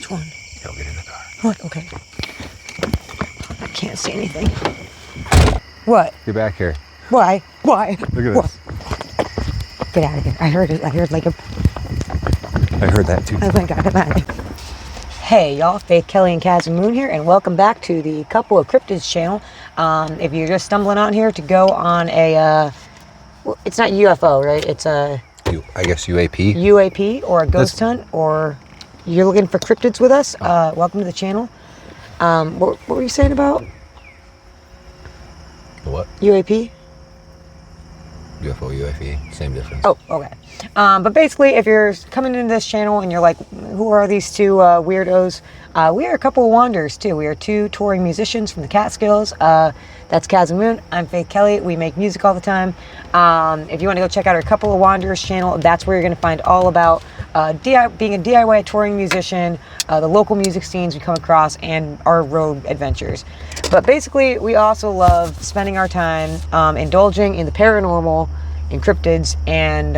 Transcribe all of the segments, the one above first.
Which one? Go get in the car. What? Okay. I can't see anything. What? Get back here. Why? Why? Look at What? this. Get out of here. I heard it. I heard like a... I heard that too. Oh my God, I'm out of here. Hey y'all, Faith, Kelly, and Caswyn Moon here, and welcome back to the Couple of Cryptids channel. If you're just stumbling on here to go on a, well, it's not UFO, right? It's a... I guess UAP? UAP, or a ghost hunt, or you're looking for cryptids with us, welcome to the channel. What were you saying about? What? UAP? UFO, UAP, same difference. Oh, okay. But basically, if you're coming into this channel and you're like, who are these two weirdos? We are a couple of wanderers, too. We are two touring musicians from the Catskills. That's Caswyn Moon. I'm Faith Kelly. We make music all the time. If you want to go check out our Couple of Wanderers channel, that's where you're going to find all about being a DIY touring musician, the local music scenes we come across, and our road adventures. But basically, we also love spending our time indulging in the paranormal, in cryptids, and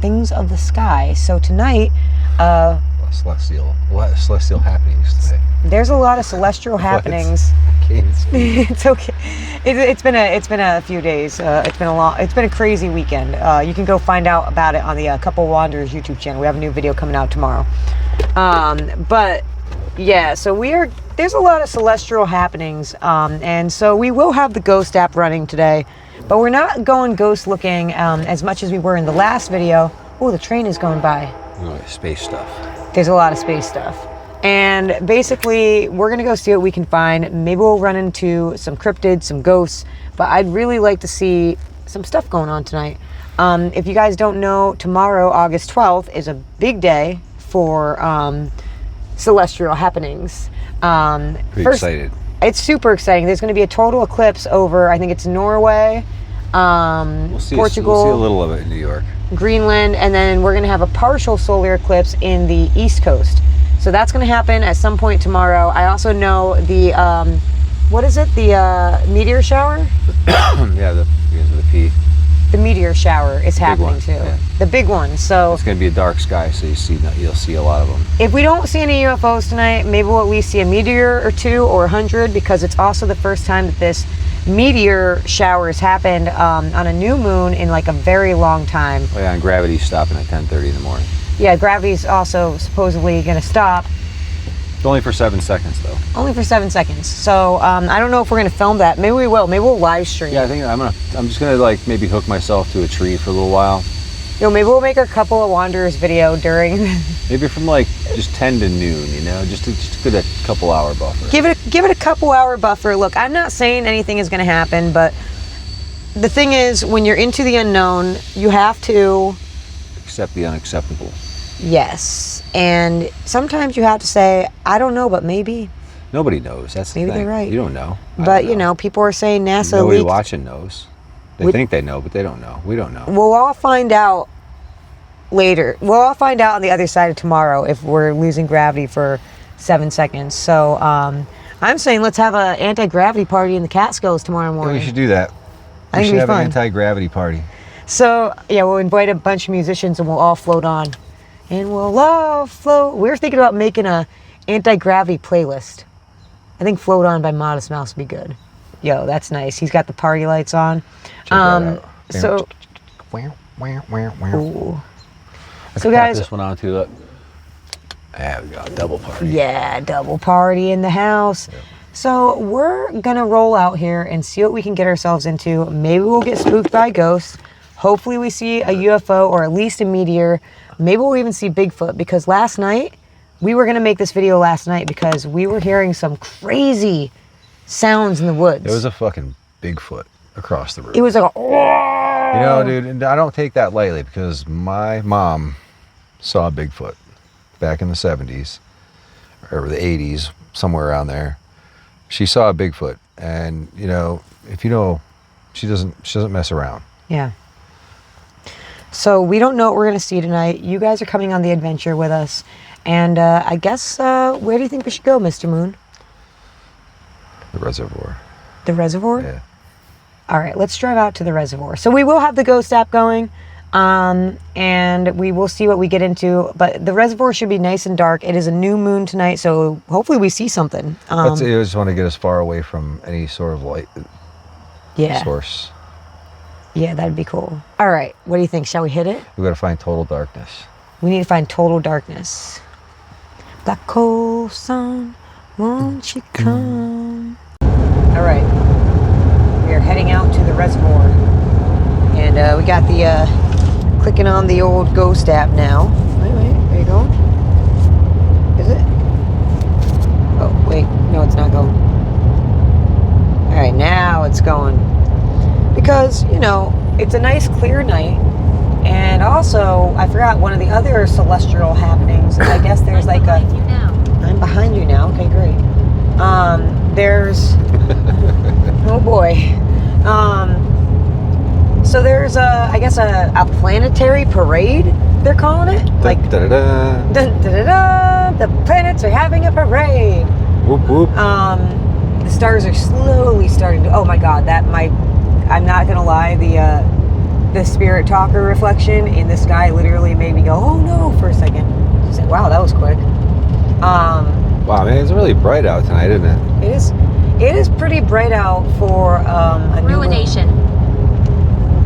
things of the sky. So tonight... celestial happenings today. There's a lot of celestial happenings. I can't speak. It's okay. It's been a few days. It's been a crazy weekend. You can go find out about it on the Couple Wanderers YouTube channel. We have a new video coming out tomorrow. But yeah, so there's a lot of celestial happenings, and so we will have the ghost app running today, but we're not going ghost looking as much as we were in the last video. Oh, the train is going by. Space stuff. There's a lot of space stuff. And basically, we're going to go see what we can find. Maybe we'll run into some cryptids, some ghosts, but I'd really like to see some stuff going on tonight. If you guys don't know, tomorrow, August 12th, is a big day for celestial happenings. Pretty excited. It's super exciting. There's going to be a total eclipse over, I think it's Norway, Portugal. We'll see a little of it in New York. Greenland, and then we're going to have a partial solar eclipse in the East Coast. So that's going to happen at some point tomorrow. I also know the, what is it? The meteor shower? Yeah, because of the P. The meteor shower is happening too. Yeah. The big one. So it's going to be a dark sky, so you'll see a lot of them. If we don't see any UFOs tonight, maybe we'll at least see a meteor or two or 100, because it's also the first time that this meteor shower has happened on a new moon in like a very long time. Oh yeah, and gravity's stopping at 10:30 in the morning. Yeah, gravity's also supposedly going to stop. Only for 7 seconds though. Only for 7 seconds. So I don't know if we're going to film that. Maybe we will. Maybe we'll live stream. Yeah, I think I'm just gonna like maybe hook myself to a tree for a little while. You know, maybe we'll make our Couple of Wanderers video during. Maybe from like just 10 to noon, you know, just to get a couple hour buffer. Give it a couple hour buffer. Look, I'm not saying anything is going to happen, but the thing is, when you're into the unknown, you have to accept the unacceptable. Yes, and sometimes you have to say, I don't know, but maybe. Nobody knows. That's the thing. Maybe they're right. You don't know. But you know, people are saying NASA Nobody leaked. watching knows. They think they know, but they don't know. We don't know. We'll all find out later. We'll all find out on the other side of tomorrow if we're losing gravity for 7 seconds. So I'm saying let's have an anti-gravity party in the Catskills tomorrow morning. Yeah, we should do that. I think we should it'd be have fun. an anti-gravity party. So yeah, we'll invite a bunch of musicians and we'll all float on. And we'll all float. We were thinking about making a anti-gravity playlist. I think Float On by Modest Mouse would be good. Yo, that's nice. He's got the party lights on. Check that out. So, ooh. So guys, this one on too. Look. Yeah, we got a double party. Yeah, double party in the house. Yep. So we're gonna roll out here and see what we can get ourselves into. Maybe we'll get spooked by ghosts. Hopefully we see a UFO or at least a meteor. Maybe we'll even see Bigfoot, because last night, we were gonna make this video last night because we were hearing some crazy sounds in the woods. There was a fucking Bigfoot across the road. It was like, oh! You know, dude, and I don't take that lightly, because my mom saw a Bigfoot back in the 70s or the 80s, somewhere around there. She saw a Bigfoot, and you know, if you know, she doesn't mess around. Yeah. So we don't know what we're gonna see tonight. You guys are coming on the adventure with us, and I guess where do you think we should go, Mr. Moon? The reservoir. The reservoir? Yeah. All right, let's drive out to the reservoir. So we will have the ghost app going. And we will see what we get into. But the reservoir should be nice and dark. It is a new moon tonight, so hopefully we see something. I just want to get as far away from any sort of light source. Yeah, that'd be cool. All right, what do you think? Shall we hit it? We got to find total darkness. We need to find total darkness. Black coal sun, won't you come? All right, we are heading out to the reservoir. And we got the, clicking on the old Ghost app now. Wait, are you going? Is it? Oh, wait, no, it's not going. All right, now it's going. Because, you know, it's a nice clear night. And also, I forgot one of the other celestial happenings. I guess there's like a... I'm behind you now. Okay, great. There's... oh boy. So there's I guess a planetary parade, they're calling it. Like, da-da-da. Da-da-da-da, the planets are having a parade. Whoop, whoop. The stars are slowly starting to, oh my God, I'm not gonna lie, the spirit talker reflection in the sky literally made me go, oh no, for a second. Just like, wow, that was quick. Wow, man, it's really bright out tonight, isn't it? It is pretty bright out for a new Ruination.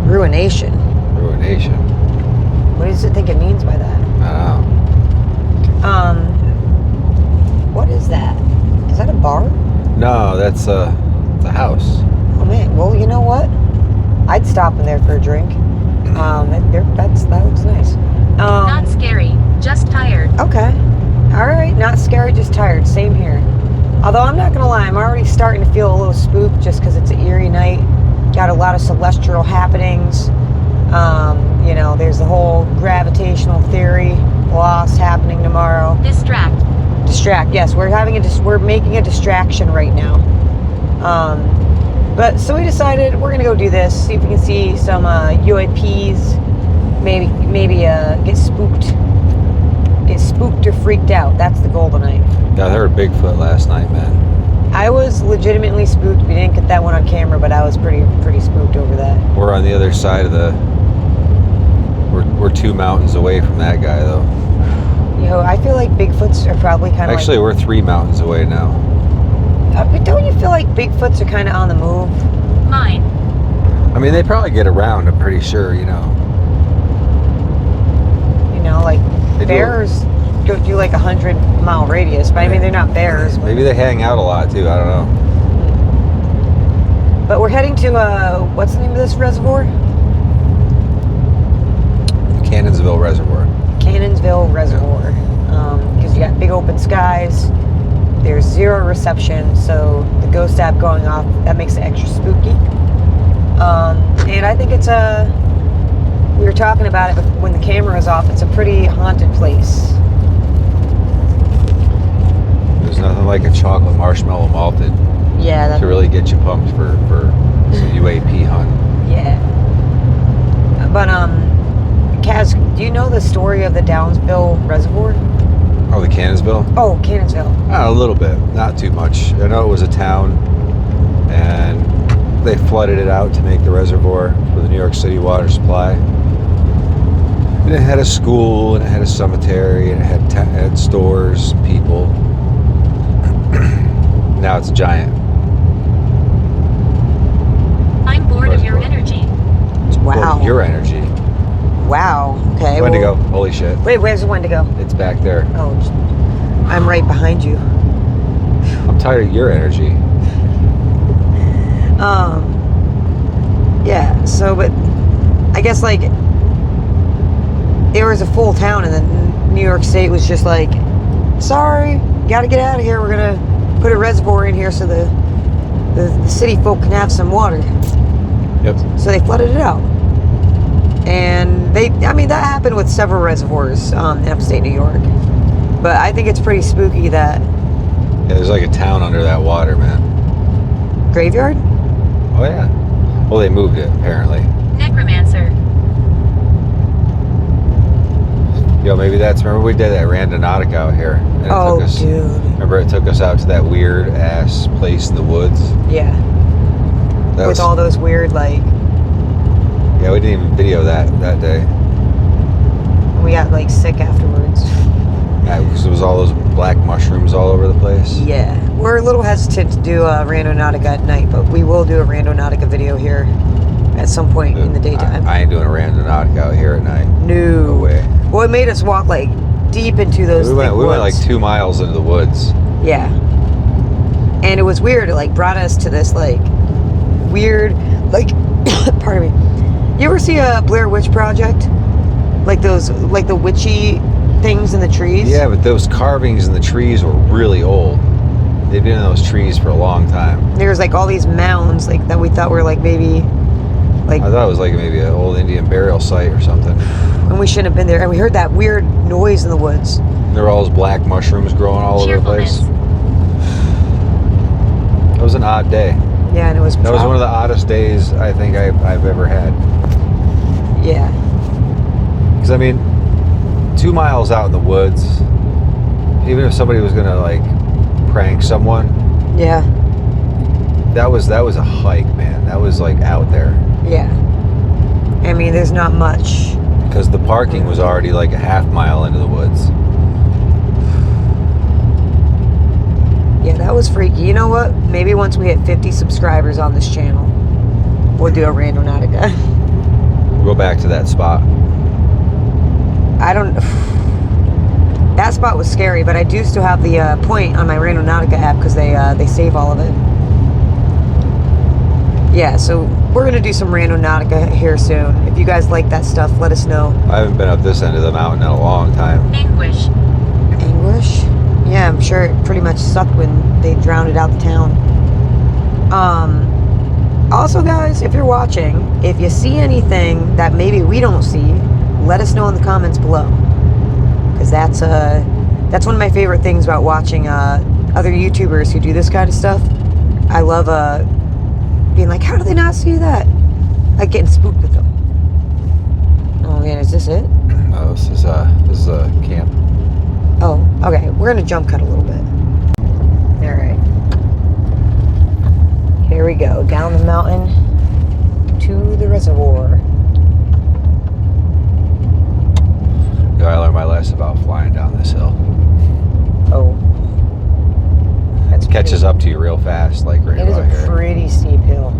Ruination. Ruination. What does it think it means by that? I don't know. What is that? Is that a bar? No, it's a house. Oh man, well, you know what? I'd stop in there for a drink. That looks nice. Not scary, just tired. Okay. All right, not scary, just tired. Same here. Although I'm not gonna lie, I'm already starting to feel a little spooked just because it's an eerie night. Got a lot of celestial happenings. You know, there's the whole gravitational theory loss happening tomorrow. Distract. Yes, we're making a distraction right now. But so we decided we're gonna go do this, see if we can see some UAPs. Maybe get spooked or freaked out. That's the goal tonight. Yeah, I heard Bigfoot last night, man. I was legitimately spooked. We didn't get that one on camera, but I was pretty spooked over that. We're on the other side of we're 2 mountains away from that guy, though. You know, I feel like Bigfoots are probably kind of Actually, we're 3 mountains away now. But don't you feel like Bigfoots are kind of on the move? Mine. I mean, they probably get around, I'm pretty sure, you know. You know, like They do. bears go do like 100-mile radius, but I mean, they're not bears. Maybe they hang out a lot, too. I don't know. But we're heading to, what's the name of this reservoir? The Cannonsville Reservoir. Cannonsville Reservoir. Because you got big open skies. There's zero reception, so the ghost app going off, that makes it extra spooky. And I think it's we were talking about it when the camera is off, it's a pretty haunted place. There's nothing like a chocolate marshmallow malted Yeah, to really get you pumped for some UAP hunt. Yeah. But, Kaz, do you know the story of the Downsville Reservoir? Oh, the Cannonsville? Oh, Cannonsville. A little bit, not too much. I know it was a town, and they flooded it out to make the reservoir for the New York City water supply. And it had a school, and it had a cemetery, and it had stores, people. Now it's giant. I'm bored of your energy. Wow. Well, your energy. Wow. Okay. Wendigo. Holy shit. Wait, where's the Wendigo? It's back there. Oh, I'm right behind you. I'm tired of your energy. Yeah, so, but I guess, like, there was a full town, and then New York State was just like, sorry, you gotta get out of here. We're gonna put a reservoir in here so the city folk can have some water. Yep. So they flooded it out. And that happened with several reservoirs in upstate New York. But I think it's pretty spooky that... Yeah, there's like a town under that water, man. Graveyard? Oh, yeah. Well, they moved it, apparently. Necromancer. Yo, maybe remember we did that Randonautica out here. And Oh, took us, dude. Remember it took us out to that weird-ass place in the woods? Yeah. That With was, all those weird, like... Yeah, we didn't even video that day. We got like sick afterwards. Yeah, because there was all those black mushrooms all over the place. Yeah, we're a little hesitant to do a Randonautica at night, but we will do a Randonautica video here at some point in the daytime. I ain't doing a Randonautica out here at night. No way. Well, it made us walk like deep into those. We went woods. like 2 miles into the woods. Yeah, and it was weird. It like brought us to this like weird, like, pardon me. You ever see a Blair Witch Project? Like those, like the witchy things in the trees? Yeah, but those carvings in the trees were really old. They've been in those trees for a long time. There's like all these mounds like that we thought were like maybe like. I thought it was like maybe an old Indian burial site or something. And we shouldn't have been there. And we heard that weird noise in the woods. And there were all those black mushrooms growing all over the place. It was an odd day. Yeah, and it was. That was one of the oddest days I think I've ever had. Yeah. Because I mean, 2 miles out in the woods, even if somebody was gonna like prank someone, Yeah. that was a hike, man. That was like out there. Yeah. I mean, there's not much. Because the parking was already like a half mile into the woods. Yeah, that was freaky. You know what? Maybe once we hit 50 subscribers on this channel, we'll do a Randonautica. We'll go back to that spot. I don't. That spot was scary, but I do still have the point on my Randonautica app because they save all of it. Yeah, so we're gonna do some Randonautica here soon. If you guys like that stuff, let us know. I haven't been up this end of the mountain in a long time. Anguish. Anguish? Yeah, I'm sure it pretty much sucked when they drowned it out the town. Also, guys, if you're watching, if you see anything that maybe we don't see, let us know in the comments below. Because that's one of my favorite things about watching other YouTubers who do this kind of stuff. I love being like, how do they not see that? Like getting spooked with them. Oh man, is this it? No, this is a camp. Oh, okay. We're gonna jump cut a little bit. All right. Here we go. Down the mountain to the reservoir. I learned my lesson about flying down this hill. Oh. That's Catches up to you real fast, like right It is about here. a pretty steep hill.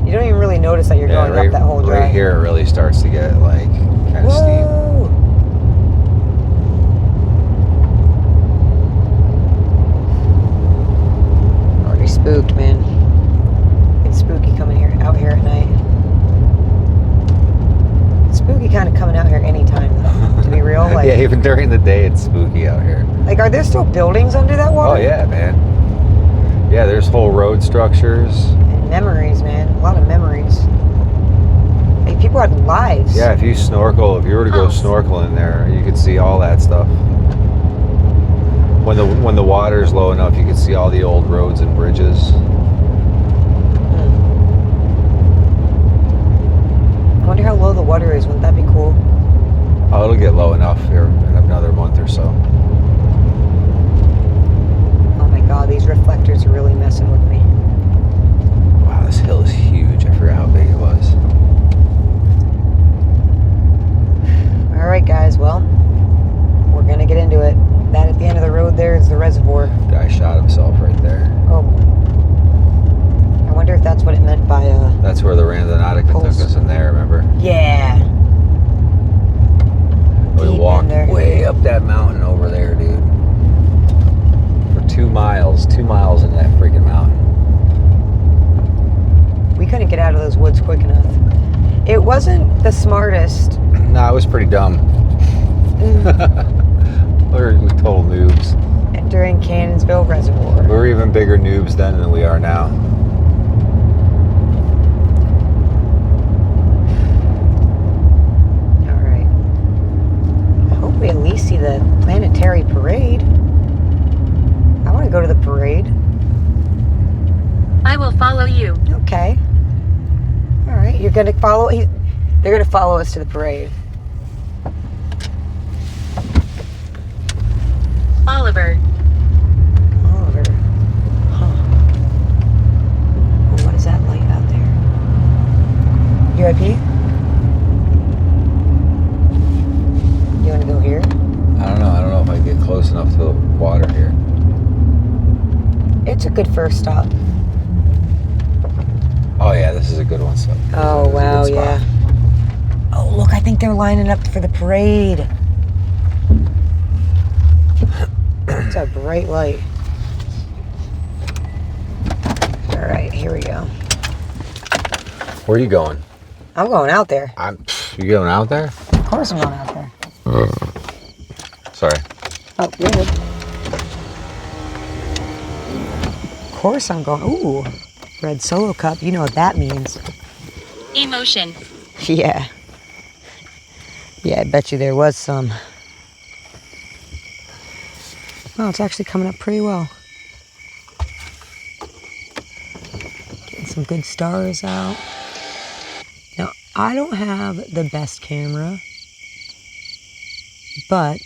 You don't even really notice that you're going right, up that whole drive. Right here it really starts to get like kind of steep. Whoa. Already spooked, man. It's spooky coming out here at night. It's spooky kind of coming out here anytime, though. To be real, like. Yeah, even during the day it's spooky out here. Like, are there still buildings under that water? Oh yeah, man. Yeah, there's whole road structures. And memories, man. A lot of memories. Like, people had lives. Yeah, if you were to go snorkeling there, you could see all that stuff. When the water's low enough, you could see all the old roads and bridges. I wonder how low the water is. Wouldn't that be cool? Oh, it'll get low enough here in another month or so. Oh my god, these reflectors are really messing with me. Wow, this hill is huge. I forgot how big it was. Alright guys, well, we're gonna get into it. That at the end of the road there is the reservoir. Guy shot himself right there. Oh. I wonder if that's what it meant by That's where the Randonautica took Pulse. us in there, remember? Yeah. We Deep walked in there. way up that mountain over there, dude. For 2 miles. 2 miles in that freaking mountain. We couldn't get out of those woods quick enough. It wasn't the smartest. Nah, it was pretty dumb. We're total noobs. During Cannonsville Reservoir. We were even bigger noobs then than we are now. Alright. I hope we at least see the planetary parade. I want to go to the parade. I will follow you. Okay. Alright, you're going to follow... They're going to follow us to the parade. Oliver. Oliver. Huh. Oh, what is that light out there? UAP? it's a good first stop. Oh yeah, this is a good one. So. Oh, This is a wow, good spot. yeah. Oh, look, I think they're lining up for the parade. It's a bright light. All right, here we go. Where are you going? I'm going out there. You going out there? Of course I'm going out there. Sorry. Oh, you're good. Of course I'm going. Ooh, red Solo cup. You know what that means. Emotion. Yeah. Yeah, I bet you there was some. Oh, it's actually coming up pretty well. Getting some good stars out. Now, I don't have the best camera, but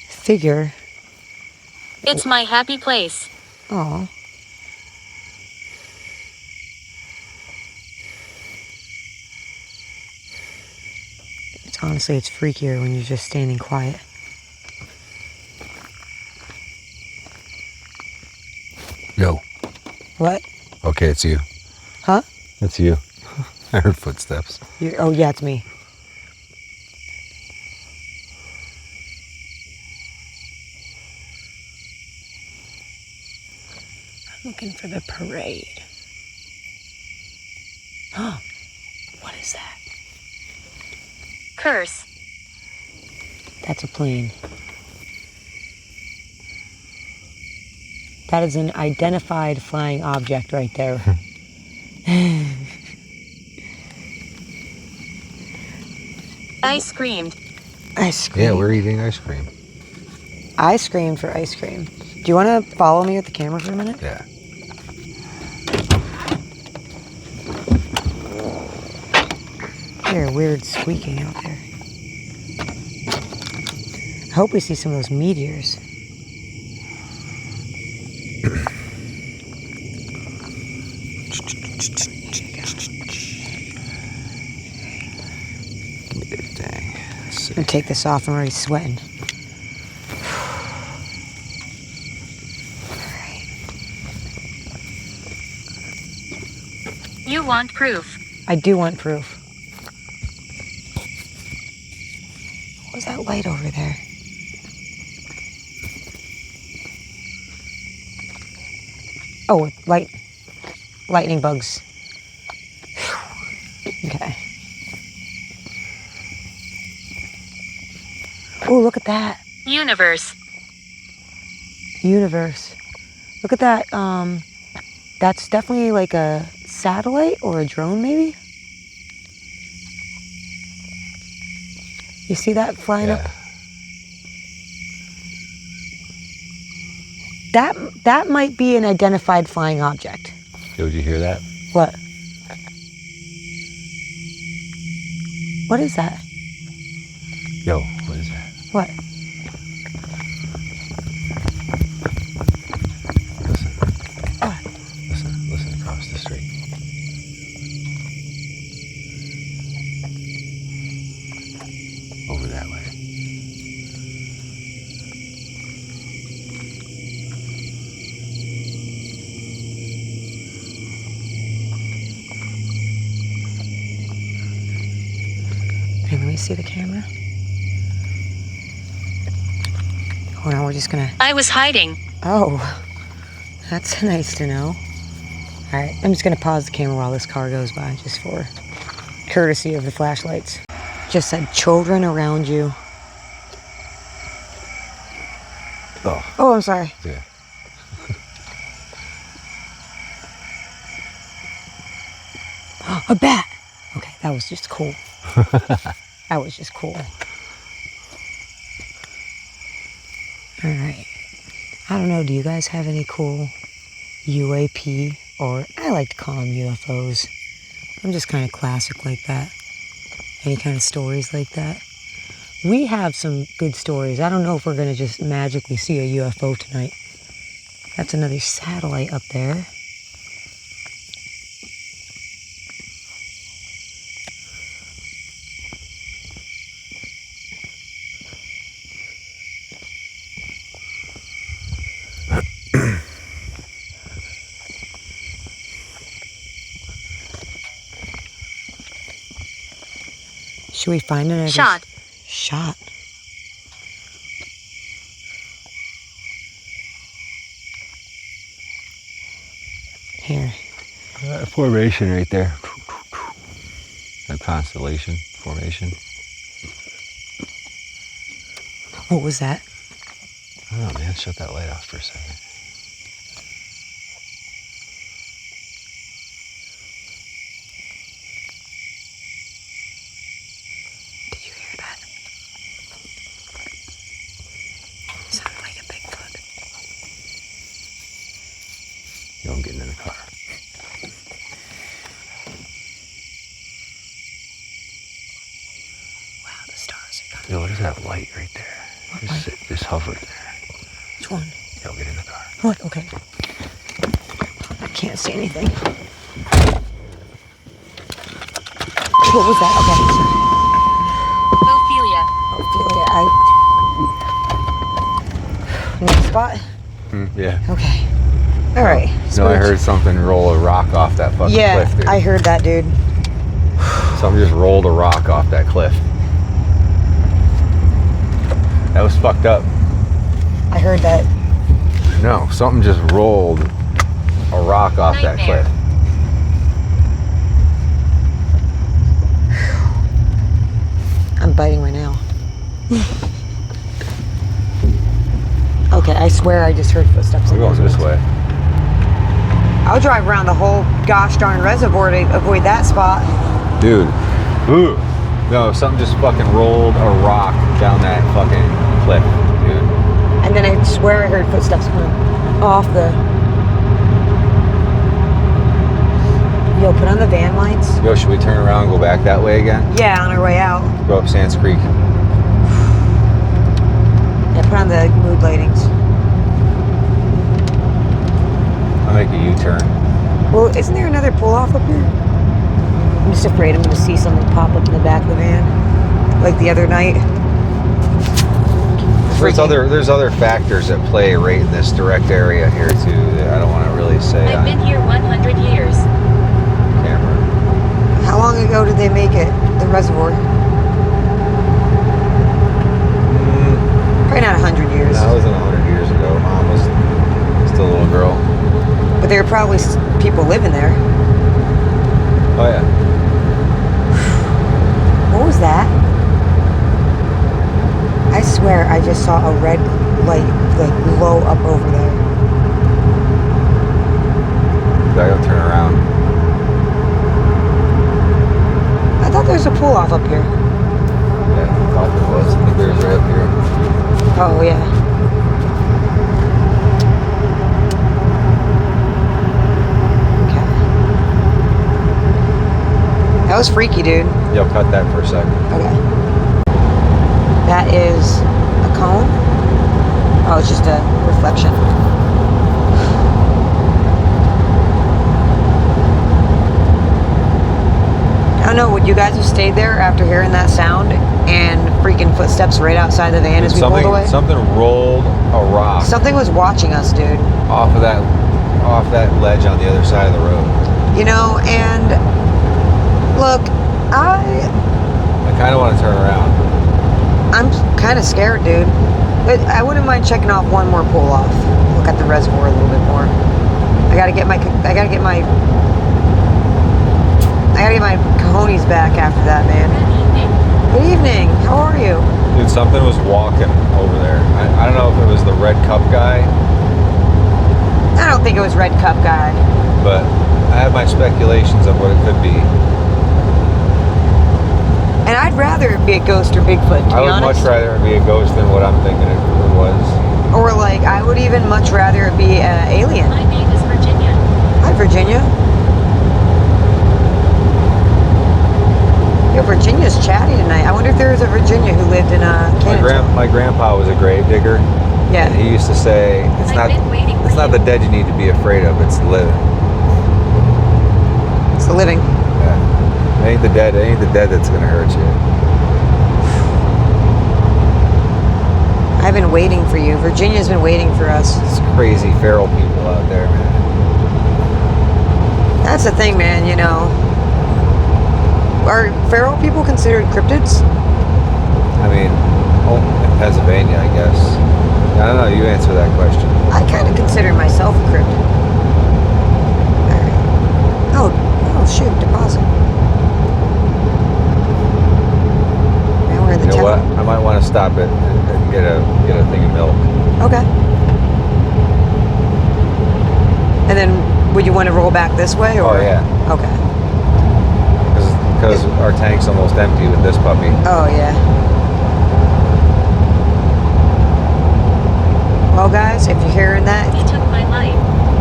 figure. It's my happy place. Oh. Honestly, it's freakier when you're just standing quiet. Yo. What? Okay, it's you. Huh? It's you. I heard footsteps. Oh, yeah, it's me. I'm looking for the parade. Oh, what is that? Curse. That's a plane. That is an identified flying object right there. I screamed. I screamed. Yeah, we're eating ice cream. I screamed for ice cream. Do you want to follow me with the camera for a minute? Yeah. I hear weird squeaking out there. I hope we see some of those meteors. I'm gonna take this off. I'm already sweating. You want proof. I do want proof. What was that light over there? Oh, lightning bugs. Okay. Oh, look at that. Universe. Universe. Look at that. That's definitely like a satellite or a drone, maybe? You see that flying up? That might be an identified flying object. Did you hear that? What? What is that? Yo, what is that? What? Listen. What? Listen across the street. Over that way. Hey, let me see the camera. Hold on, we're just gonna... I was hiding. Oh, that's nice to know. All right, I'm just gonna pause the camera while this car goes by, just for courtesy of the flashlights. Just said children around you. Oh, I'm sorry. Yeah. A bat. Okay, that was just cool. That was just cool. All right. I don't know, do you guys have any cool UAP, or I like to call them UFOs. I'm just kind of classic like that. Any kind of stories like that? We have some good stories. I don't know if we're going to just magically see a UFO tonight. That's another satellite up there. Should we find it? Shot. Shot. Here. Formation right there. A constellation formation. What was that? I don't know, man. Shut that light off for a second. Did you hear that? Sounded like a Bigfoot. Yo, I'm getting in the car. Wow, the stars are coming. Yo, what is that light right there? What light? Just hover there. Which one? Yo, get in the car. What? Okay. I can't see anything. What was that? Okay. Ophelia. Next spot? Yeah. Okay. All right. No, I heard something roll a rock off that fucking cliff, dude. I heard that, dude. Something just rolled a rock off that cliff. That was fucked up. I heard that. No, something just rolled a rock off that Nightmare. cliff. I'm biting my nail. Okay, I swear I just heard footsteps. We're going this way. I'll drive around the whole gosh darn reservoir to avoid that spot. Dude. Ooh. No, something just fucking rolled a rock down that fucking cliff, dude. And then I swear I heard footsteps coming off the... Yo, put on the van lights. Yo, should we turn around and go back that way again? Yeah, on our way out. Go up Sands Creek. Yeah, put on the mood lightings. I'll make a U-turn. Well, isn't there another pull-off up here? I'm just afraid I'm going to see something pop up in the back of the van. Like the other night. There's other factors that play right in this direct area here too that I don't want to really say I've on been here 100 years. camera. How long ago did they make it, the reservoir? Probably not 100 years. That wasn't 100 years ago. Mom was still a little girl. But there are probably people living there. Oh yeah. What was that? I swear I just saw a red light like glow up over there. Gotta go turn around. I thought there was a pool off up here. Yeah, I thought there was. I think there's right up here. Oh yeah. Okay. That was freaky, dude. Yo, cut that for a second. Okay. That is a cone? Oh, it's just a reflection. I don't know, would you guys have stayed there after hearing that sound and freaking footsteps right outside the van as we pulled away? Something rolled a rock Something was watching us, dude. off that ledge on the other side of the road. You know, and look, I'm kind of want to turn around. kind of scared, dude. But I wouldn't mind checking off one more pull off. Look at the reservoir a little bit more. I gotta get my cojones back after that, man. Good evening. How are you? Dude, something was walking over there. I don't know if it was the red cup guy, I don't think it was Red Cup guy. but I have my speculations of what it could be. And I'd rather it be a ghost or Bigfoot, to I be would honest. much rather it be a ghost than what I'm thinking it was. Or like, I would even much rather it be an alien. My name is Virginia. Hi, Virginia. Yo, Virginia's chatty tonight. I wonder if there was a Virginia who lived in Cannonsville. My grandpa was a grave digger. Yeah. And he used to say, it's I've been waiting for not you. the dead you need to be afraid of, it's the living. It's the living. Yeah. It ain't the dead that's gonna hurt you. I've been waiting for you. Virginia's been waiting for us. It's crazy feral people out there, man. That's the thing, man, you know. Are feral people considered cryptids? I mean, in Pennsylvania, I guess. I don't know. You answer that question. I kind of consider myself a cryptid. Alright. Oh shoot, deposit. Now we're in the You know what? town. I might want to stop it and get a thing of milk. Okay. And then, would you want to roll back this way, or? Oh, yeah. Okay. Because our tank's almost empty with this puppy. Oh yeah. Well, guys, if you're hearing that, He took my life.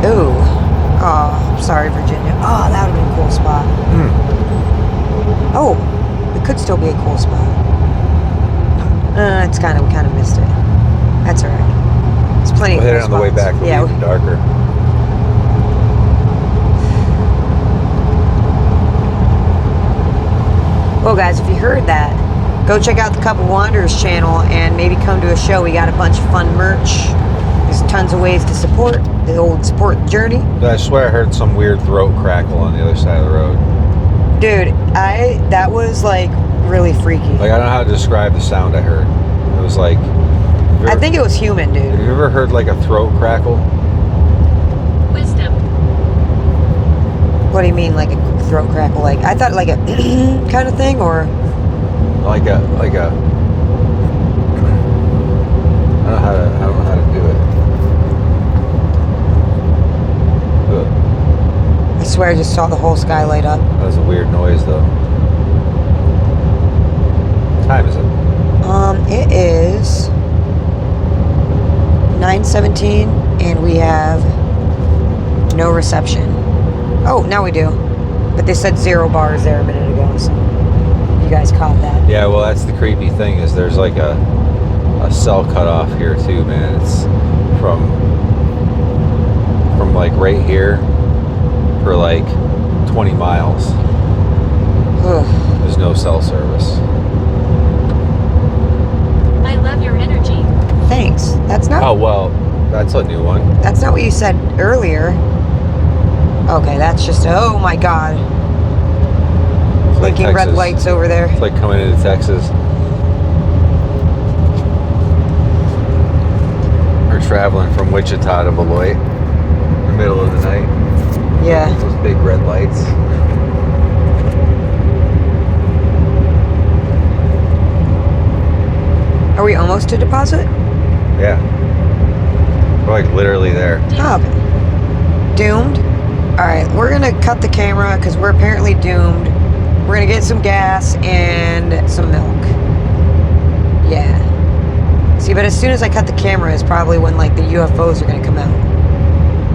ooh. Oh, I'm sorry, Virginia. Oh, that would have been a cool spot. Oh, it could still be a cool spot. We kind of missed it. That's all right. There's plenty We'll of hit it cool on the way spots. back. It'll Yeah. be even darker. Well, guys, if you heard that, go check out the Couple Wanderers channel and maybe come to a show. We got a bunch of fun merch. There's tons of ways to support the old support journey. I swear I heard some weird throat crackle on the other side of the road. Dude, that was like really freaky. Like, I don't know how to describe the sound I heard. It was like... I think it was human, Have dude. you ever heard like a throat crackle? Wisdom. What do you mean, like a throat crackle? Like, I thought like a kind of thing, or... Like a... I don't know how to do it. Ugh. I swear I just saw the whole sky light up. That was a weird noise, though. What time is it? It is 9:17, and we have no reception. Oh, now we do. But they said 0 bars there a minute ago, so you guys caught that. Yeah, well, that's the creepy thing is there's like a cell cutoff here too, man. It's from like right here for like 20 miles. Ugh. There's no cell service. I love your energy. Thanks. That's not. Oh, well, that's a new one. That's not what you said earlier. Okay, that's just. Oh my God. It's like Blinking red Texas. lights over there. It's like coming into Texas. We're traveling from Wichita to Beloit in the middle of the night. Yeah. Those big red lights. Are we almost to deposit? Yeah. We're like literally there. Oh, okay. Doomed? Alright, we're gonna cut the camera because we're apparently doomed. We're gonna get some gas and some milk. Yeah. See, but as soon as I cut the camera is probably when like the UFOs are gonna come out.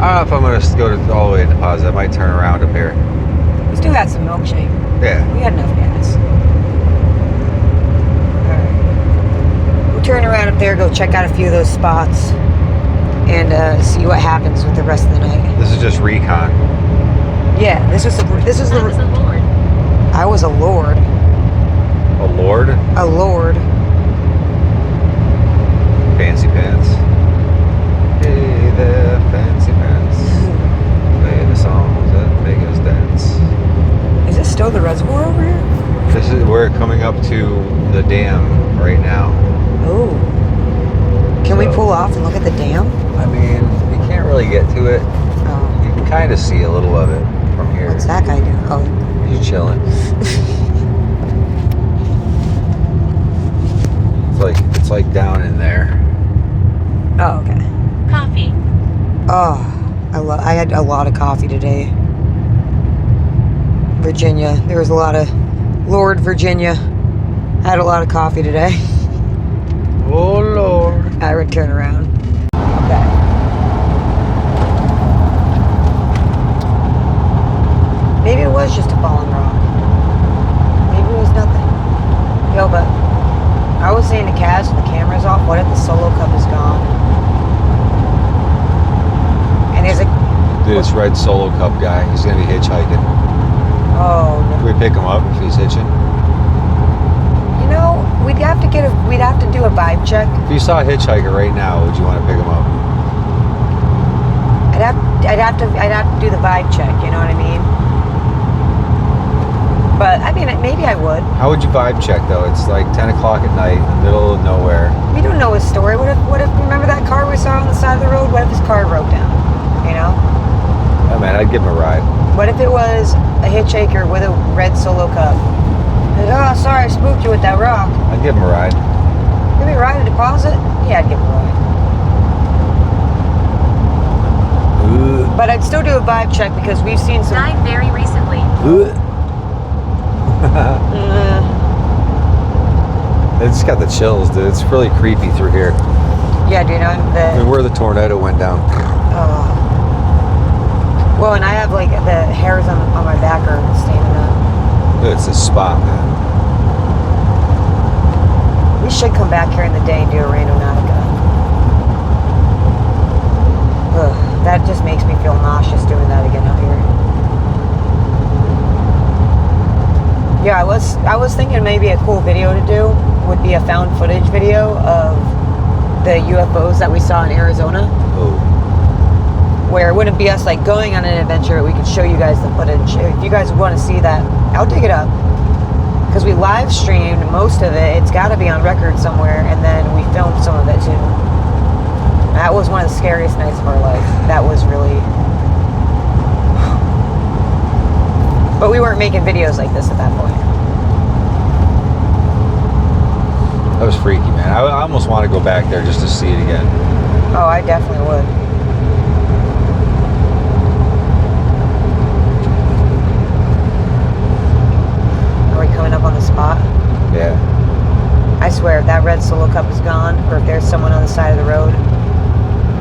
I don't know if I'm gonna go all the way to deposit. I might turn around up here. We still got some milkshake. Yeah. We had enough gas. Alright. We'll turn around up there, go check out a few of those spots, and see what happens with the rest of the night. This is just recon. Yeah, this is I was the. a lord. I was a lord. A lord? A lord. Fancy pants. Hey there, fancy pants. Play the songs that make us dance. Is this still the reservoir over here? We're coming up to the dam right now. Oh. Can we So- pull off and look at the dam? I mean, you can't really get to it. Oh. You can kind of see a little of it from here. What's that guy doing? Oh. He's chilling. It's like down in there. Oh, okay. Coffee. Oh, I had a lot of coffee today. Virginia. There was a lot of Lord Virginia. I had a lot of coffee today. Oh Lord. I would turn around. Okay. Maybe it was just a fallen rock. Maybe it was nothing. Yo, but I was saying to Kaz when the camera's off, what if the solo cup is gone? And there's a... Dude, it's Red Solo Cup guy. He's gonna be hitchhiking. Oh, no. Can we pick him up if he's hitching? You know, we'd have to do a vibe check. If you saw a hitchhiker right now, would you want to pick him up? I'd have to do the vibe check, you know what I mean? But I mean, maybe I would. How would you vibe check though? It's like 10 o'clock at night in the middle of nowhere. We don't know his story. What if remember that car we saw on the side of the road? What if his car broke down? You know? Oh man, I'd give him a ride. What if it was a hitchhiker with a red Solo Cup? Oh, sorry, I spooked you with that rock. I'd give him a ride. Give me a ride, a deposit? Yeah, I'd give him a ride. But I'd still do a vibe check because we've seen some... Died very recently. It's got the chills, dude. It's really creepy through here. Yeah, dude, I mean, where the tornado went down. Well, and I have like the hairs on my back are standing up. Dude, it's a spot, man. We should come back here in the day and do a Randonautica. Ugh, that just makes me feel nauseous doing that again up here. Yeah, I was thinking maybe a cool video to do would be a found footage video of the UFOs that we saw in Arizona. Oh. Where it wouldn't be us like going on an adventure, we could show you guys the footage. If you guys want to see that, I'll dig it up. Because we live streamed most of it. It's got to be on record somewhere, and then we filmed some of it too. That was one of the scariest nights of our life. That was really... But we weren't making videos like this at that point. That was freaky, man. I almost want to go back there just to see it again. Oh, I definitely would. Are we coming up on the spot? Yeah. I swear, if that red Solo Cup is gone, or if there's someone on the side of the road,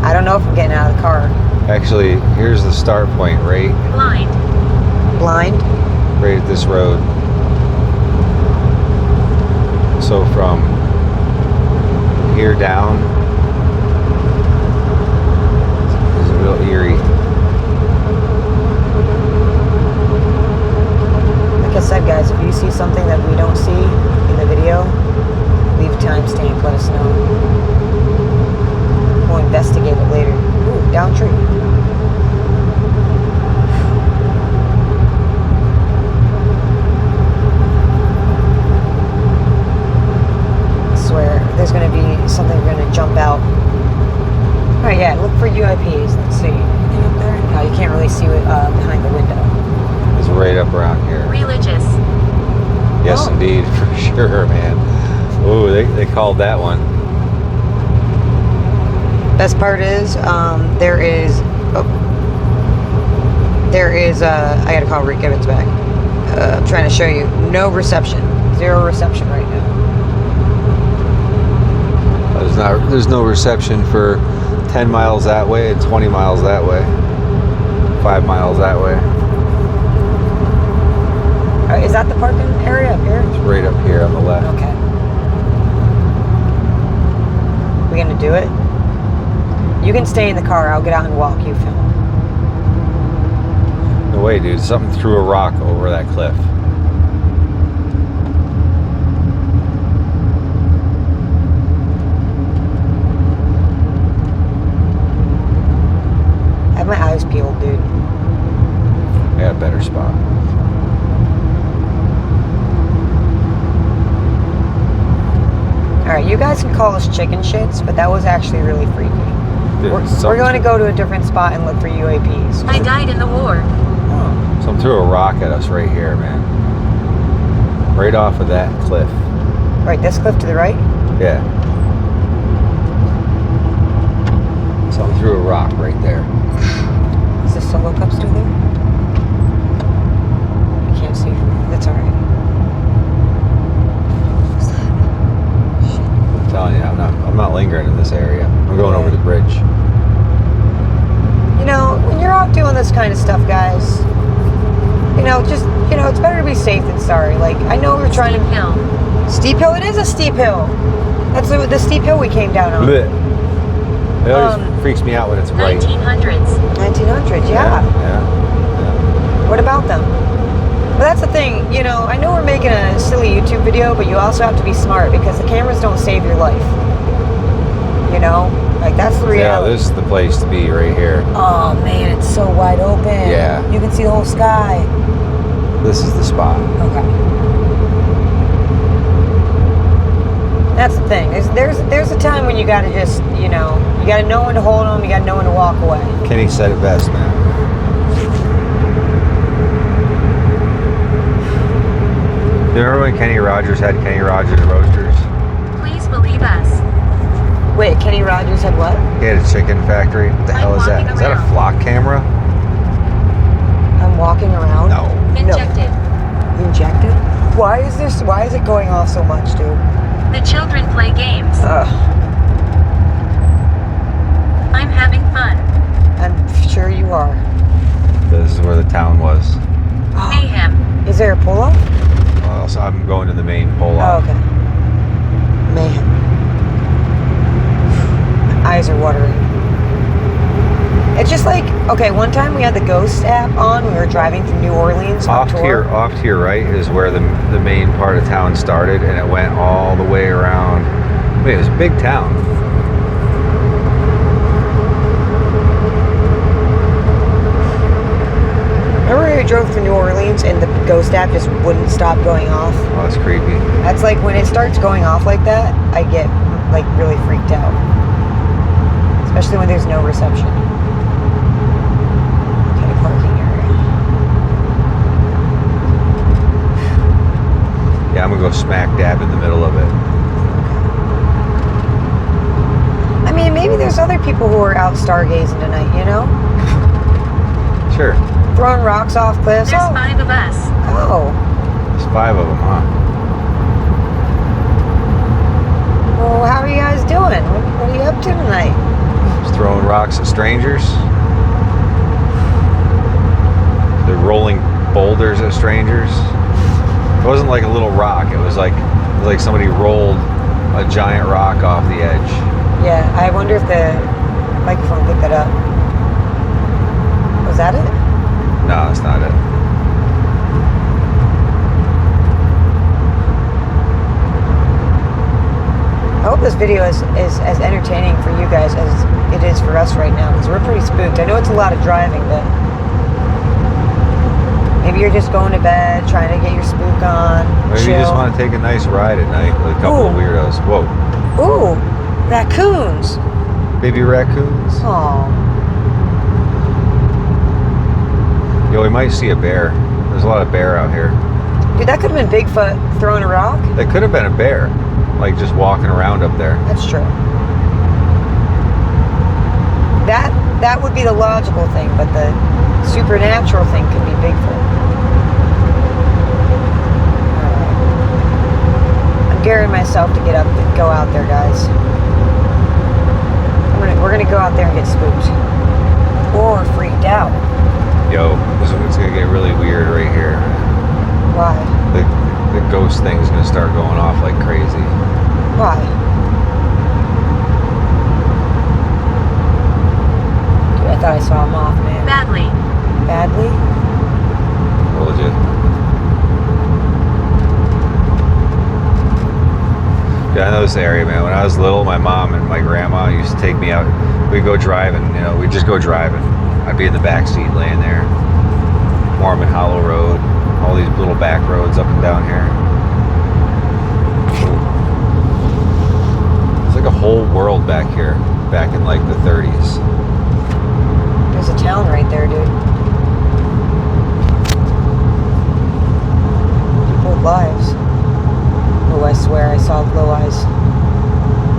I don't know if I'm getting out of the car. Actually, here's the start point, right? Blind. Blind? Right at this road. So from here down is real eerie. Like I said, guys, if you see something that we don't see in the video, leave a timestamp, let us know. We'll investigate it later. Ooh, down tree. There's going to be something going to jump out. Oh yeah, look for UAPs. Let's see. Anything up there? No, you can't really see it behind the window. It's right up around here. Religious. Yes, Oh. indeed, for sure, man. Ooh, they called that one. Best part is, there is, I gotta call Rick Evans back. I'm trying to show you. No reception. 0 reception right now. There's no reception for 10 miles that way and 20 miles that way. 5 miles that way. Is that the parking area up here? It's right up here on the left. Okay. We gonna do it? You can stay in the car. I'll get out and walk. You film. No way, dude. Something threw a rock over that cliff. I have my eyes peeled, dude. I got a better spot. Alright, you guys can call us chicken shits, but that was actually really freaky. Dude, We're going to go to a different spot and look for UAPs. I died in the war. Oh. Someone threw a rock at us right here, man. Right off of that cliff. Right, this cliff to the right? Yeah. Someone threw a rock right there. Is this Solo Cup still there? I can't see. That's alright. I'm telling you, I'm not lingering in this area. I'm going over the bridge. You know, when you're out doing this kind of stuff, guys, it's better to be safe than sorry. Like, I know we're trying Steep to... hill. Steep hill? It is a steep hill. That's the steep hill we came down on. Blech. It always freaks me out when it's right. 1900s. 1900s, yeah. Yeah. What about them? But that's the thing, I know we're making a silly YouTube video, but you also have to be smart because the cameras don't save your life. Like, that's the Yeah, reality. this is the place to be right here. Oh, man, it's so wide open. Yeah. You can see the whole sky. This is the spot. Okay. That's the thing. There's a time when you gotta just, you gotta know when to hold them, you gotta know when to walk away. Kenny said it best, man. You remember when Kenny Rogers had Kenny Rogers Roasters? Please believe us. Wait, Kenny Rogers had what? He had a chicken factory. What the hell is that? Is that a flock camera? I'm walking around. No. Injected. Injected? Why is it going off so much, dude? The children play games. I'm having fun. I'm sure you are. This is where the town was. Mayhem. Is there a pull-up? Well, so I'm going to the main pole Oh, out. okay. Mayhem. My eyes are watering. It's just like, okay, one time we had the Ghost app on. We were driving from New Orleans on Off to tour. your right is where the main part of town started, and it went all the way around. Wait, it was a big town. Remember when we drove to New Orleans and the Ghost app just wouldn't stop going off? Oh, that's creepy. That's like when it starts going off like that, I get like really freaked out. Especially when there's no reception. Okay, parking area. Yeah, I'm gonna go smack dab in the middle of it. I mean, maybe there's other people who are out stargazing tonight, you know? Sure. Throwing rocks off cliffs. There's 5 of us. Oh. There's 5 of them, huh? Well, how are you guys doing? What are you up to tonight? Just throwing rocks at strangers. They're rolling boulders at strangers. It wasn't like a little rock. It was like somebody rolled a giant rock off the edge. Yeah, I wonder if the microphone picked that up. Was that it? No, that's not it. I hope this video is as entertaining for you guys as it is for us right now, because we're pretty spooked. I know it's a lot of driving, but maybe you're just going to bed, trying to get your spook on, Maybe chill. you just want to take a nice ride at night with a couple of Ooh. weirdos. Whoa. Ooh, raccoons. Baby raccoons. Oh, Yo, we might see a bear. There's a lot of bear out here. dude, that could have been Bigfoot throwing a rock. That could have been a bear, like just walking around up there. That's true. That would be the logical thing, but the supernatural thing could be Bigfoot. Alright. I'm gearing myself to get up and go out there, guys. We're gonna go out there and get spooked. Or freaked out. Yo, this is gonna get really weird right here. Why? The ghost thing's gonna start going off like crazy. Why? Dude, I thought I saw him off, man. Badly. Badly? Well, legit. Yeah, I know this area, man. When I was little, my mom and my grandma used to take me out. We'd go driving, we'd just go driving. I'd be in the back seat laying there. Mormon Hollow Road, all these little back roads up and down here. It's like a whole world back here, back in like the 30s. There's a town right there, dude. People's lives. Oh, I swear I saw glow eyes.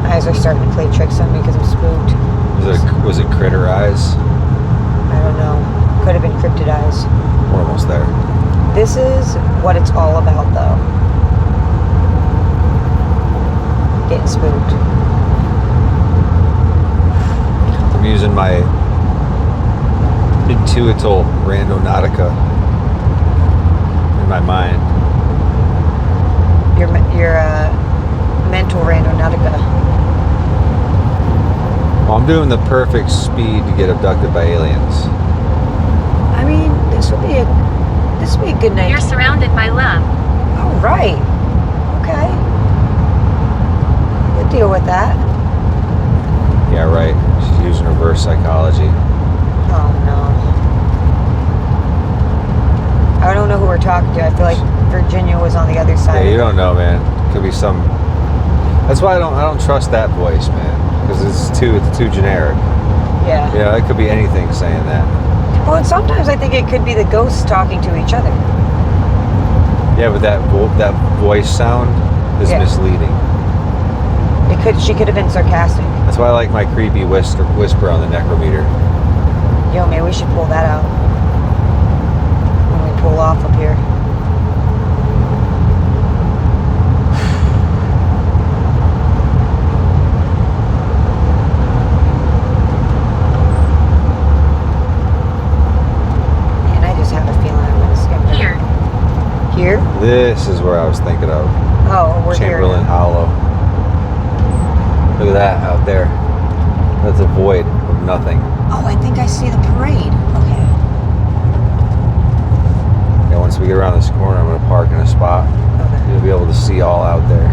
My eyes are starting to play tricks on me because I'm spooked. Was it critter eyes? I don't know. Could have been cryptid eyes. We're almost there. This is what it's all about, though. Getting spooked. I'm using my intuital randonautica in my mind. Your mental randonautica. Well, I'm doing the perfect speed to get abducted by aliens. I mean, this would be a good night. You're surrounded by love. All right. Okay. We'll deal with that. Yeah, right. She's using reverse psychology. Oh no. I don't know who we're talking to. I feel like Virginia was on the other side. Yeah, you don't know, man. Could be some. That's why I don't trust that voice, man, because it's too generic. Yeah. You know, it could be anything saying that. Well, and sometimes I think it could be the ghosts talking to each other. Yeah, but that voice sound is misleading. She could have been sarcastic. That's why I like my creepy whisper on the necrometer. Yo, man, we should pull that out when we pull off up here. Man, I just have a feeling I'm going to skip it. Here. Here? This is where I was thinking of. Oh, we're Chamberlain here. Hollow. Look at that out there. That's a void of nothing. Oh, I think I see the parade. Okay. Yeah, once we get around this corner, I'm going to park in a spot. Okay. You'll be able to see all out there.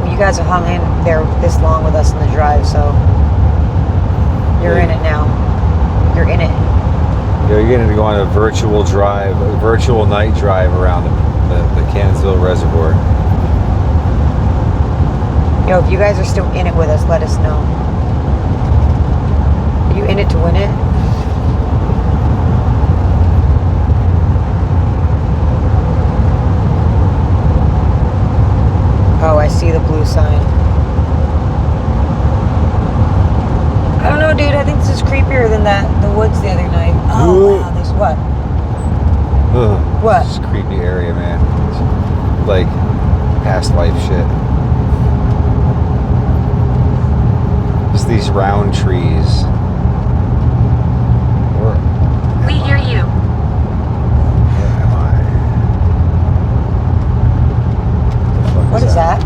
Well, you guys have hung in there this long with us in the drive, so you're in it now. You're in it. You're going to go on a virtual night drive around the Cannonsville Reservoir. Yo, if you guys are still in it with us, let us know. Are you in it to win it? Oh, I see the blue sign. I don't know, dude. I think this is creepier than the woods the other night. Oh, wow. There's what? Ugh, What? This is a creepy area, man. It's like past life shit. Just these round trees. We hear you. Where am I? What is that?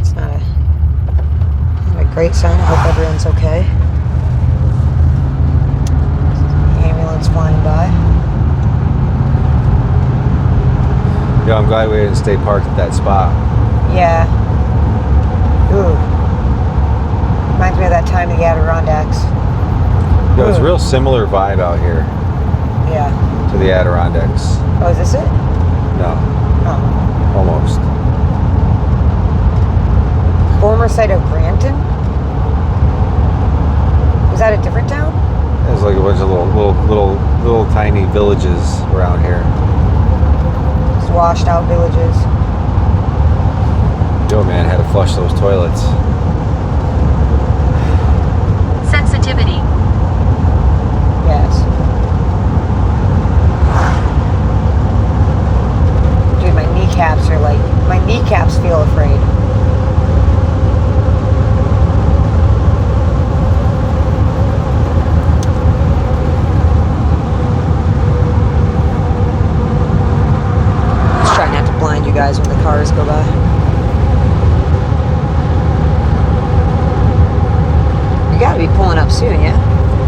It's not a great sign. I hope everyone's okay. Ambulance flying by. Yo, I'm glad we didn't stay parked at that spot. Yeah. Ooh. Reminds me of that time in the Adirondacks. Yo, it's a real similar vibe out here Yeah. to the Adirondacks. Oh, is this it? No, Oh. almost. Former site of Granton? Was that a different town? There's like a bunch of little tiny villages around here. Just washed out villages. Yo, man, had to flush those toilets. Sensitivity. Yes. Dude, my kneecaps feel afraid. Let's try not to blind you guys when the cars go by. You gotta be pulling up soon, yeah?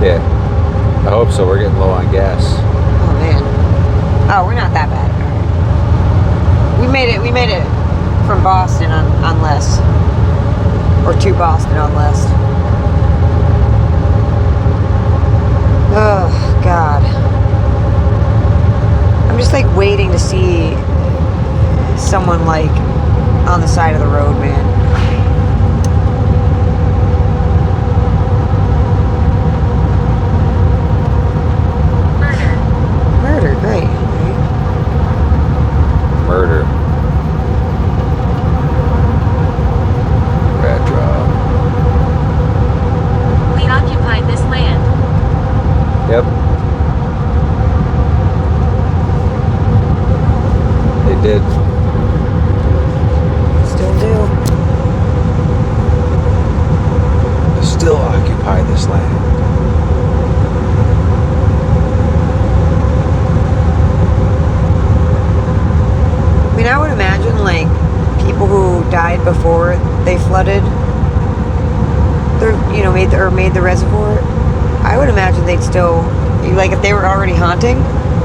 Yeah, I hope so. We're getting low on gas. Oh man. Oh, we're not that bad. We made it from Boston on less. Or to Boston on less. Oh God. I'm just like waiting to see someone like on the side of the road, man. Murder, great. Murder. Bad job. We occupied this land. Yep. They did. Still do. They still occupy this land. I mean, I would imagine like people who died before they flooded, made the reservoir. I would imagine they'd still, like, if they were already haunting,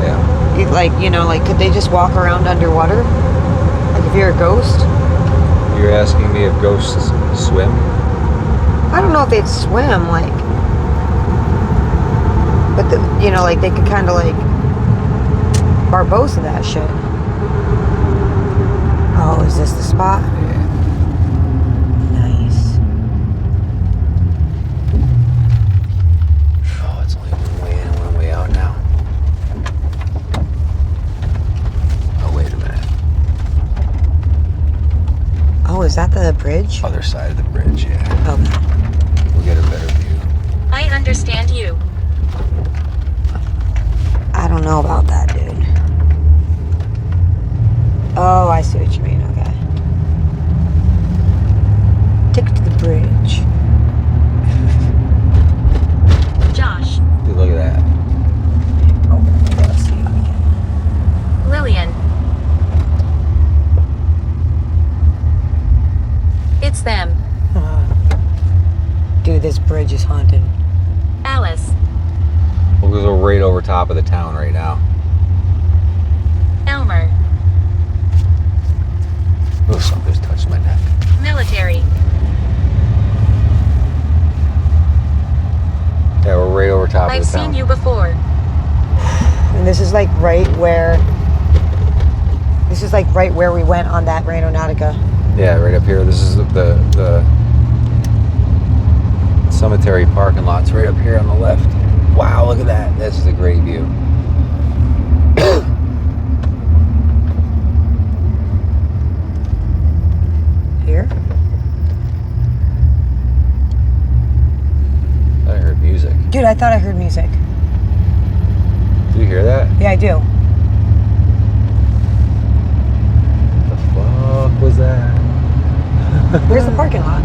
Yeah. Like, you know, like, could they just walk around underwater? Like, if you're a ghost? You're asking me if ghosts swim? I don't know if they'd swim, like... But, you know, like, they could kind of, like... Barbosa that shit. Oh, is this the spot? Yeah. Nice. Oh, it's only one way in, one way out now. Oh, wait a minute. Oh, is that the bridge? Other side of the bridge, yeah. Okay. We'll get a better view. I understand you. I don't know about that, dude. Oh, I see what you mean. Okay. Take it to the bridge. Josh. Dude, look at that. Oh, let's see. Lillian. It's them. Dude, this bridge is haunted. Alice. We'll go right over top of the town right now. Elmer. Oh, something just touched my neck. Military. Yeah, we're right over top I've of the town. seen you before. And this is like right where... This is like right where we went on that Randonautica. Yeah, right up here. This is the cemetery parking lot's right up here on the left. Wow, look at that. This is a great view. Here? I heard music. Dude, I thought I heard music. Do you hear that? Yeah, I do. What the fuck was that? Where's the parking lot?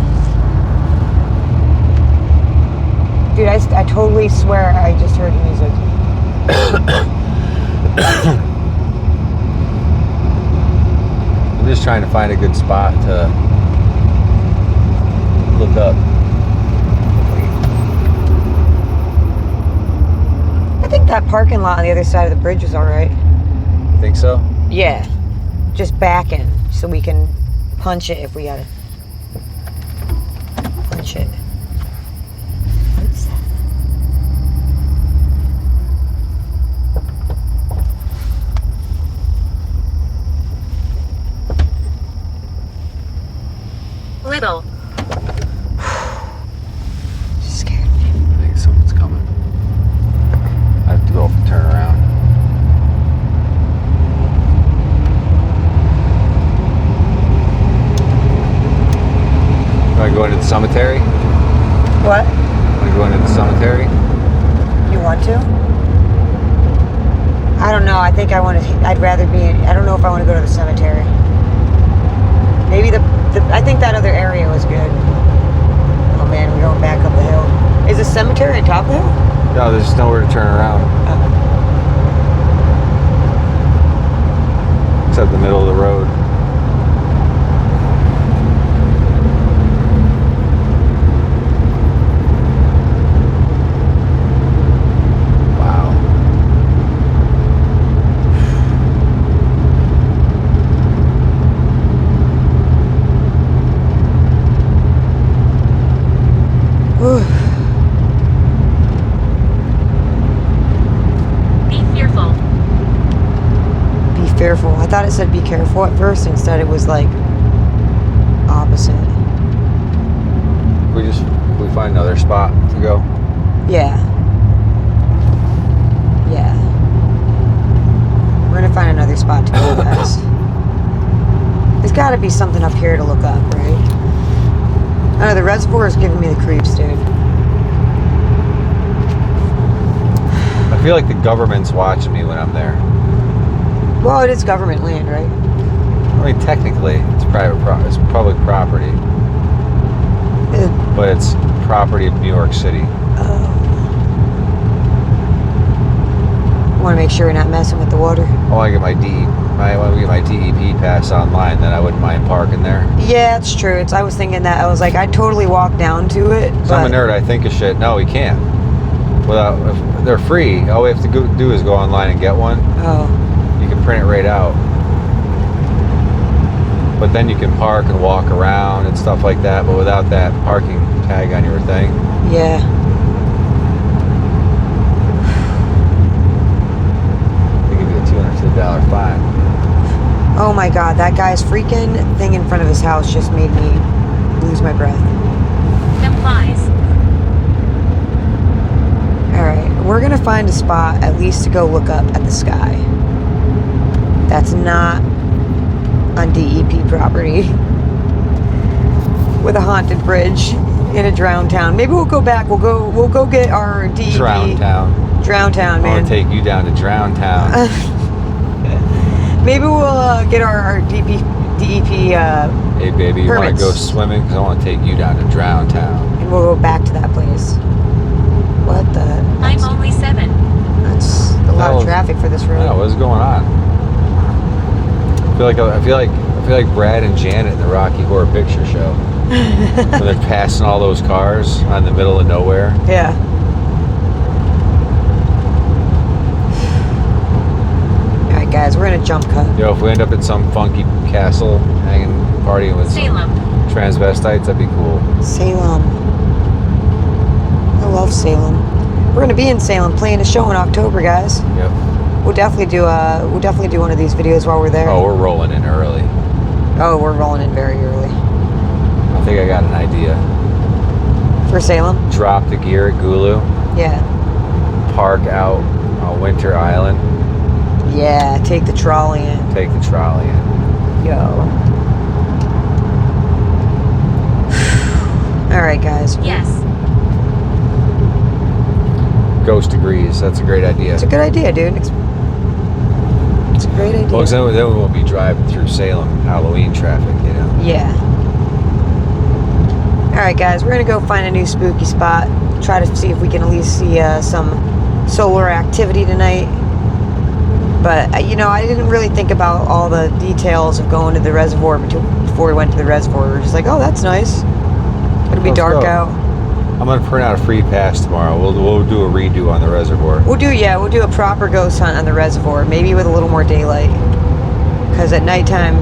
Dude, I totally swear I just heard music. I'm just trying to find a good spot to look up. I think that parking lot on the other side of the bridge is alright. You think so? Yeah. Just backing so we can punch it if we gotta punch it. What's that? Little. Scared me. I think someone's coming. I have to go up and turn around. Want to go into the cemetery? What? Want to go into the cemetery? You want to? I don't know. I think I want to. I'd rather be. I don't know if I want to go to the cemetery. Maybe I think that other area was good. Oh man, we're going back up the hill. Is the cemetery on top of the hill? No, there's just nowhere to turn around except the middle of the road. Fearful. I thought it said be careful at first. Instead, it was like opposite. We find another spot to go. Yeah. Yeah. We're gonna find another spot to go, guys. There's got to be something up here to look up, right? I don't know. The reservoir is giving me the creeps, dude. I feel like the government's watching me when I'm there. Well, it is government land, right? I mean, technically, it's it's public property, but it's property of New York City. I want to make sure we're not messing with the water. I want to get my DEP pass online, then I wouldn't mind parking there. Yeah, it's true. I was thinking that. I was like, I'd totally walk down to it. So I'm a nerd. I think of shit. No, we can't. If they're free. All we have to do is go online and get one. Oh. You can print it right out. But then you can park and walk around and stuff like that, but without that parking tag on your thing. Yeah. They give you a $250 fine. Oh my God, that guy's freaking thing in front of his house just made me lose my breath. Implies. Alright, we're gonna find a spot at least to go look up at the sky. That's not on DEP property. With a haunted bridge in a drowned town. Maybe we'll go back. We'll go get our DEP. Drown Town. Drown Town, man. I'll take you down to Drown Town. Maybe we'll get our DEP. Hey baby, you want to permits. go swimming? Because I want to take you down to Drown Town. And we'll go back to that place. What the? I'm only 7. That's a lot of traffic for this I road. know, what's going on? I feel like Brad and Janet in the Rocky Horror Picture Show. When they're passing all those cars on the middle of nowhere. Yeah. Alright guys, we're gonna jump cut. Yo, if we end up at some funky castle hanging, partying with Salem. some transvestites, that'd be cool. Salem. I love Salem. We're gonna be in Salem playing a show in October, guys. Yep. We'll definitely do one of these videos while we're there. Oh, we're rolling in early. Oh, we're rolling in very early. I think I got an idea. For Salem? Drop the gear at Gulu, Yeah. park out on Winter Island, Yeah, take the trolley in. take the trolley in. Yo. Alright guys. Yes. Ghost agrees. That's a great idea. It's a good idea, dude. It's a great idea. Well, 'cause then we won't be driving through Salem Halloween traffic, you know. Yeah. Alright guys, we're gonna go find a new spooky spot. Try to see if we can at least see some solar activity tonight. But, you know, I didn't really think about all the details of going to the reservoir before we went to the reservoir. We were just like, oh, that's nice. It'll be Let's dark go. out. I'm gonna print out a free pass tomorrow. We'll do a redo on the reservoir. We'll do a proper ghost hunt on the reservoir, maybe with a little more daylight. Because at nighttime,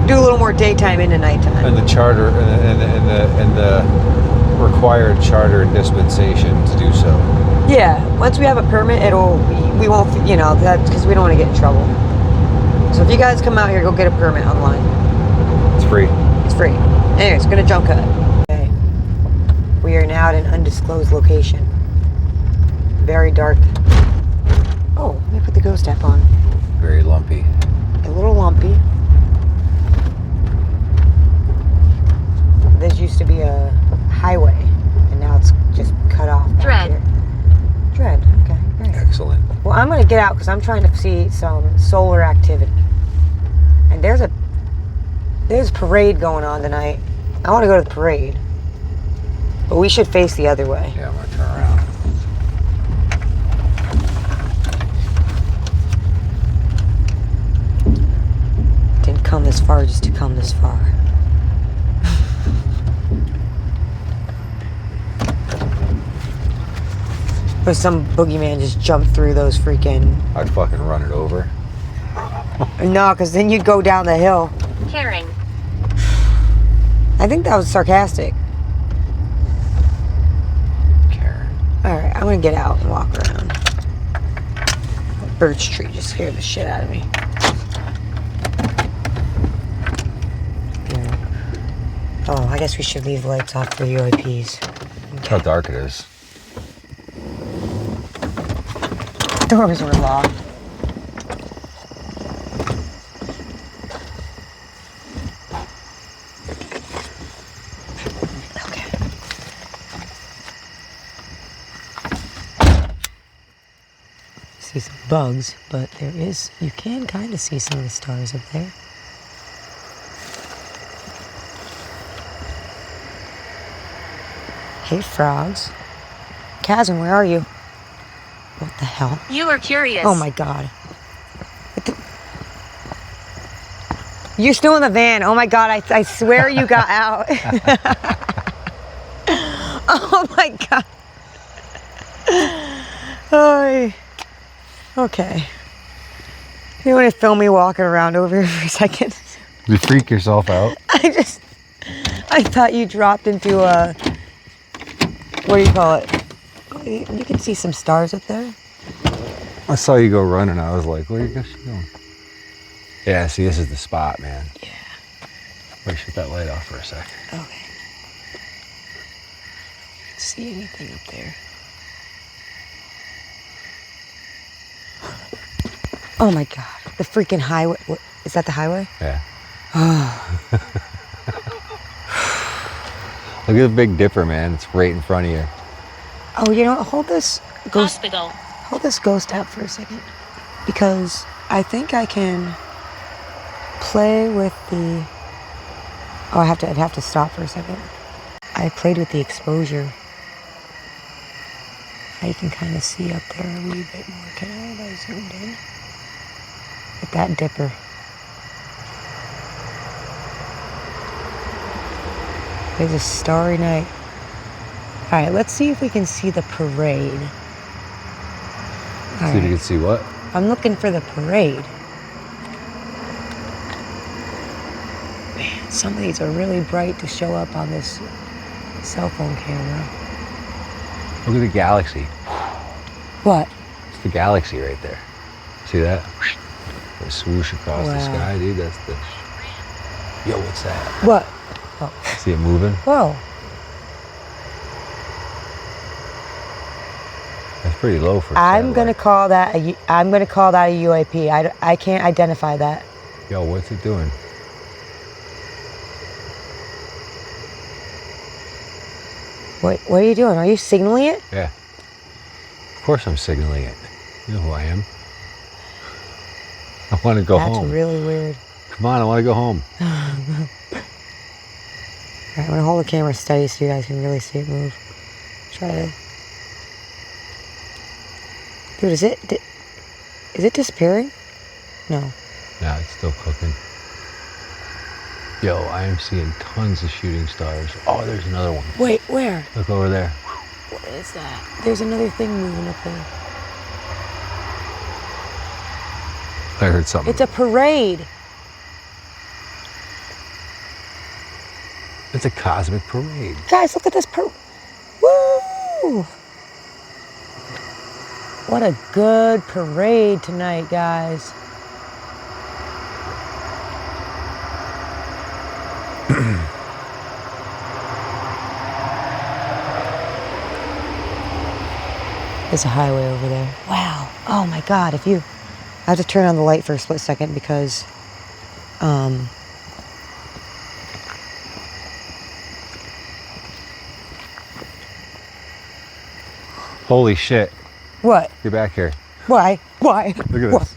do a little more daytime into nighttime. And the charter and the required charter and dispensation to do so. Yeah, once we have a permit, we won't, you know, that's because we don't want to get in trouble. So if you guys come out here, go get a permit online. It's free. It's free. Anyways, gonna jump cut. Okay. We are now at an undisclosed location. Very dark. Oh, let me put the ghost app on. Very lumpy. A little lumpy. This used to be a highway, and now it's just cut off. back Dread. here. Dread. Okay, great. Excellent. Well, I'm gonna get out because I'm trying to see some solar activity. And there's a parade going on tonight. I want to go to the parade, but we should face the other way. Yeah, I'm gonna turn around. Didn't come this far just to come this far. But some boogeyman just jumped through those freaking... I'd fucking run it over. No, because then you'd go down the hill. Caring. I think that was sarcastic. Karen. Alright, I'm gonna get out and walk around. That birch tree just scared the shit out of me. Yeah. Oh, I guess we should leave the lights off for UAPs. Look how dark it is. Doors were locked. Okay. See some bugs, but you can kind of see some of the stars up there. Hey, frogs. Caswyn, where are you? What the hell? You are curious. Oh my god. You're still in the van. Oh my god, I swear you got out. Oh my god. Oh, okay. You want to film me walking around over here for a second? You freak yourself out. I thought you dropped into a, what do you call it? You can see some stars up there. I saw you go running. I was like, where are you going? Yeah, see, this is the spot, man. Yeah. Let me shut that light off for a second. Okay. See anything up there? Oh my God, the freaking highway. What, is that the highway? Yeah. Look at the Big Dipper, man. It's right in front of you. Oh, you know what? Hold this ghost. Hospital. Hold this ghost out for a second, because I think I can play with the. Oh, I'd have to stop for a second. I played with the exposure. I can kind of see up there a wee bit more. Can I? Have I zoomed in? With that dipper. It's a starry night. All right, let's see if we can see the parade. All See if you right. can see what? I'm looking for the parade. Man, some of these are really bright to show up on this cell phone camera. Look at the galaxy. What? It's the galaxy right there. See that? They swoosh across the Wow. sky, dude. That's the. Yo, what's that? What? Oh. See it moving? Whoa. That's pretty low for. I'm gonna satellite. call that a UAP. I can't identify that. Yo, what's it doing? What are you doing? Are you signaling it? Yeah. Of course I'm signaling it. You know who I am. I want to go That's home. really weird. Come on, I want to go home. All right, I'm gonna hold the camera steady so you guys can really see it move. Try to. Dude, is it disappearing? No. Nah, it's still cooking. Yo, I am seeing tons of shooting stars. Oh, there's another one. Wait, where? Look over there. What is that? There's another thing moving up there. I heard something. It's a parade. It's a cosmic parade. Guys, look at this Woo! What a good parade tonight, guys. There's a highway over there. Wow. Oh my God. I have to turn on the light for a split second because, Holy shit. What? Get back here. Why? Why? Look at What? this.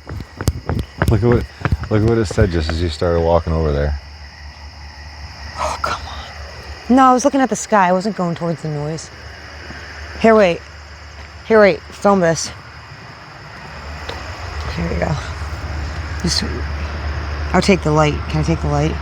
Look at what it said just as you started walking over there. Oh, come on. No, I was looking at the sky. I wasn't going towards the noise. Here, wait. Film this. Here we go. I'll take the light. Can I take the light?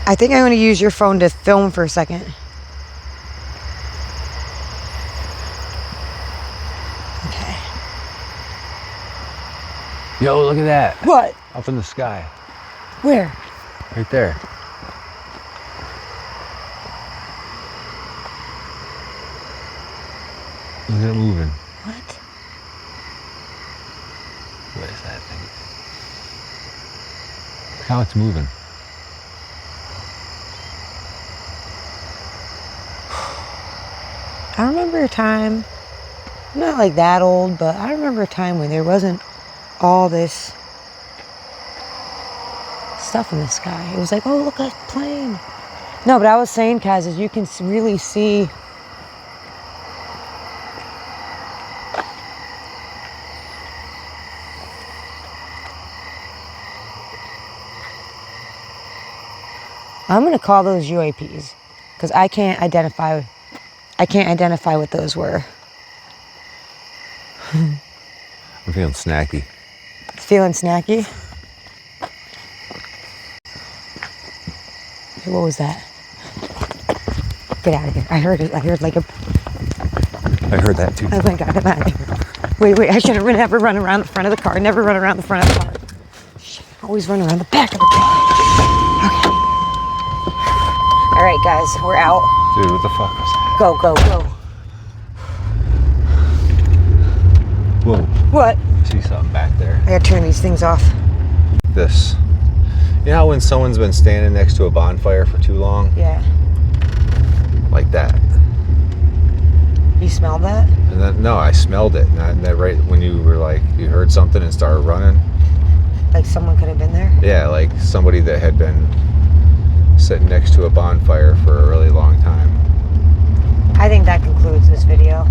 I think I'm going to use your phone to film for a second. Okay. Yo, look at that. What? Up in the sky. Where? Right there. Look at it moving. What? What is that thing? Look how it's moving. I remember a time, I'm not like that old, but I remember a time when there wasn't all this stuff in the sky. It was like, oh, look, a plane. No, but I was saying, Kaz, is you can really see. I'm going to call those UAPs because I can't identify what those were. I'm feeling snacky. Feeling snacky? What was that? Get out of here. I heard it. I heard like a... I heard that too. Oh my God, I'm out of here. Wait, I shouldn't never run around the front of the car. Never run around the front of the car. Shit, always run around the back of the car. Okay. All right, guys, we're out. Dude, what the fuck was that? Go, go, go. Whoa. What? I see something back there. I gotta turn these things off. This. You know how when someone's been standing next to a bonfire for too long? Yeah. Like that. You smell that? And then, no, I smelled it. And that right when you were like, you heard something and started running. Like someone could have been there? Yeah, like somebody that had been sitting next to a bonfire for a really long time. I think that concludes this video.